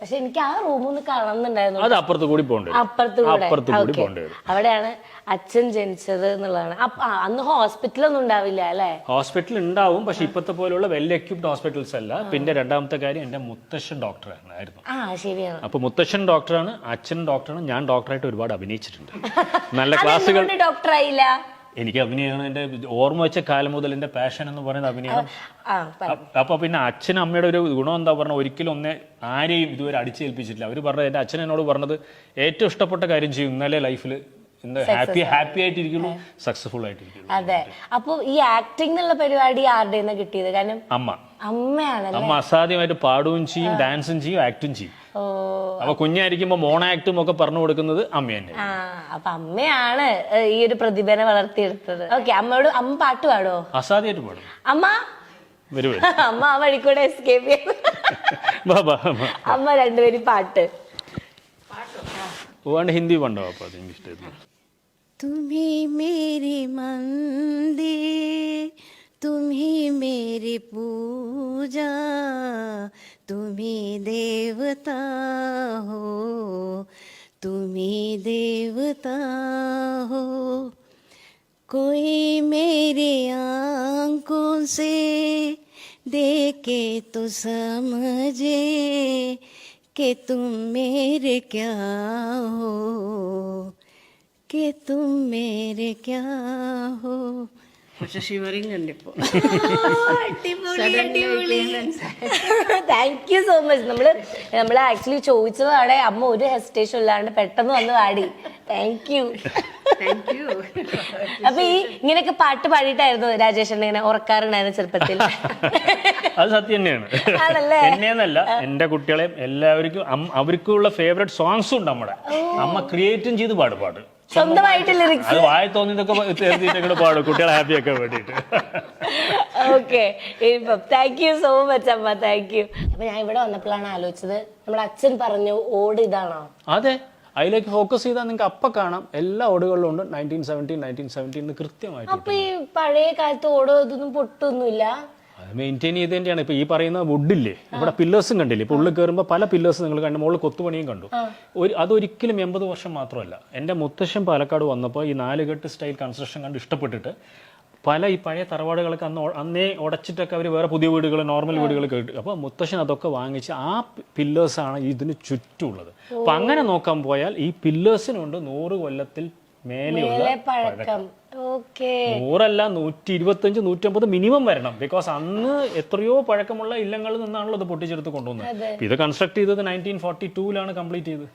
പക്ഷെ എനിക്ക് ആ റൂമൊന്ന് കാണുന്നുണ്ടായിരുന്നു. അത് അപ്പുറത്ത് കൂടി പോകേണ്ടി അവിടെയാണ് അച്ഛൻ ജനിച്ചത് എന്നുള്ളതാണ്. അന്ന് ഹോസ്പിറ്റലൊന്നും ഉണ്ടാവില്ല അല്ലെ? ഹോസ്പിറ്റൽ ഉണ്ടാവും, പക്ഷെ ഇപ്പത്തെ പോലുള്ള വെൽ എക്യുപ്ഡ് ഹോസ്പിറ്റൽസ് അല്ല. പിന്നെ രണ്ടാമത്തെ കാര്യം, എന്റെ മുത്തശ്ശൻ ഡോക്ടറായിരുന്നു. ശരിയാണ്. അപ്പൊ മുത്തശ്ശൻ ഡോക്ടറാണ്, അച്ഛൻ ഡോക്ടറാണ്, ഞാൻ ഡോക്ടറായിട്ട് ഒരുപാട് അഭിനയിച്ചിട്ടുണ്ട്. നല്ല ക്ലാസ്സുകൾ. ഡോക്ടറായില്ല? എനിക്ക് അഭിനയമാണ് എന്റെ ഓർമ്മ വെച്ച കാലം മുതൽ എന്റെ പാഷൻ എന്ന് പറയുന്നത് അഭിനയം. അപ്പൊ പിന്നെ അച്ഛനും അമ്മയുടെ ഒരു ഗുണം എന്താ പറഞ്ഞാൽ, ഒരിക്കലും ആരെയും ഇതുവരെ അടിച്ചേൽപ്പിച്ചിട്ടില്ല. അവർ പറഞ്ഞത്, എന്റെ അച്ഛൻ എന്നോട് പറഞ്ഞത്, ഏറ്റവും ഇഷ്ടപ്പെട്ട കാര്യം ചെയ്യും, ഇന്നലെ ലൈഫിൽ ഹാപ്പി ആയിട്ടിരിക്കുള്ളൂ, സക്സസ്ഫുൾ ആയിട്ടിരിക്കുള്ളൂ. അതെ. അപ്പൊ ഈ ആക്ടിംഗ് എന്നുള്ള പരിപാടി ആരുടെ കിട്ടിയത്? കാരണം അമ്മ അസാധ്യമായിട്ട് പാടുകയും ചെയ്യും, ഡാൻസും ചെയ്യും, ആക്ടും ചെയ്യും. അപ്പൊ കുഞ്ഞായിരിക്കുമ്പോ മോണോ ആക്ടും ഒക്കെ പറഞ്ഞു കൊടുക്കുന്നത് അമ്മ തന്നെ. അപ്പൊ അമ്മയാണ് ഈ ഒരു പ്രതിഭനെ വളർത്തിയെടുത്തത്. ഓക്കെ, അമ്മ പാട്ട് പാടോ? അസാധ്യമായിട്ട് പാടും അമ്മ. അമ്മ ആ വഴിക്കൂടെ എസ്കേപ്പ് ചെയ്യും. അമ്മ രണ്ടുപേരും പാട്ട് ഹിന്ദി പണ്ടോ? അപ്പൊ അതെനിക്ക് ഇഷ്ടമായിരുന്നു. तुम्ही मेरी मंदिर, तुम्ही मेरी पूजा, तुम्ही देवता हो, तुम्ही देवता हो. कोई मेरी आंखों से देखे तो समझे कि तुम मेरे क्या हो, कि तुम मेरे क्या हो. പക്ഷെ ഷിവറിങ് ഉണ്ട് ഇപ്പോ. Thank you so much. നമ്മള് ആക്ച്വലി ചോദിച്ചതാണ്, അമ്മ ഒരു ഹെസിറ്റേഷൻ ഇല്ലാണ്ട് പെട്ടെന്ന് വന്ന് പാടി. Thank you. അപ്പൊ ഈ ഇങ്ങനെയൊക്കെ പാട്ട് പാടിയിട്ടായിരുന്നു രാജേഷ് ഇങ്ങനെ ഉറക്കാറുണ്ടായിരുന്നു ചെറുപ്പത്തിൽ? അത് സത്യം തന്നെയാണ്. എന്നെയെന്നല്ല, എന്റെ കുട്ടികളെയും എല്ലാവർക്കും അവർക്കുള്ള ഫേവറേറ്റ് സോങ്സും ഉണ്ട്. നമ്മുടെ അമ്മ ക്രിയേറ്റും ചെയ്ത് പാട്ട് സ്വന്തമായിട്ട് ലിറിക്സ്. അത് വായി തോന്നിയതൊക്കെ പാടും, കുട്ടികളെ ഹാപ്പിയൊക്കെ വേണ്ടിട്ട്. Okay, thank you so much അമ്മ, താങ്ക് യു. അപ്പൊ ഞാൻ ഇവിടെ വന്നപ്പോഴാണ് ആലോചിച്ചത്, നമ്മുടെ അച്ഛൻ പറഞ്ഞു ഓട് ഇതാണോ? അതെ, അതിലേക്ക് ഫോക്കസ് ചെയ്താൽ നിങ്ങൾക്ക് അപ്പൊ കാണാം എല്ലാ ഓടുകളിലും ഉണ്ട് 1917 കൃത്യമായിട്ട്. അപ്പൊ ഈ പഴയ കാലത്ത് ഓടോ ഇതൊന്നും പൊട്ടൊന്നുമില്ല? അത് മെയിൻറ്റെയിൻ ചെയ്തതിൻ്റെയാണ്. ഇപ്പൊ ഈ പറയുന്ന വുഡില്ലേ, ഇവിടെ പില്ലേഴ്സും കണ്ടില്ലേ, ഇപ്പൊ ഉള്ളിൽ കയറുമ്പോൾ പല പില്ലേഴ്സ് നിങ്ങൾ കണ്ടു, മുകളിൽ കൊത്തുപണിയും കണ്ടു. അതൊരിക്കലും 80 വർഷം മാത്രമല്ല. എൻ്റെ മുത്തശ്ശൻ പാലക്കാട് വന്നപ്പോൾ ഈ 4 കെട്ട് സ്റ്റൈൽ കൺസ്ട്രക്ഷൻ കണ്ട് ഇഷ്ടപ്പെട്ടിട്ട് ഈ പഴയ തറവാടുകളൊക്കെ അന്നേ ഉടച്ചിട്ടൊക്കെ അവർ വേറെ പുതിയ വീടുകൾ, നോർമൽ വീടുകൾ കേട്ടു. അപ്പോൾ മുത്തശ്ശൻ അതൊക്കെ വാങ്ങിച്ച് ആ പില്ലേഴ്സാണ് ഇതിന് ചുറ്റുമുള്ളത്. അപ്പം അങ്ങനെ നോക്കാൻ പോയാൽ ഈ പില്ലേഴ്സിനുണ്ട് 100 കൊല്ലത്തിൽ മേലെയുള്ള പഴക്കം. 100 125 150 മിനിമം വരണം. ബിക്കോസ് അന്ന് എത്രയോ പഴക്കമുള്ള ഇല്ലങ്ങളിൽ നിന്നാണല്ലോ ഇത് പൊട്ടിച്ചെടുത്ത് കൊണ്ടുവന്നത്. ഇത് കൺസ്ട്രക്ട് ചെയ്തത് 1942 കംപ്ലീറ്റ് ചെയ്ത്.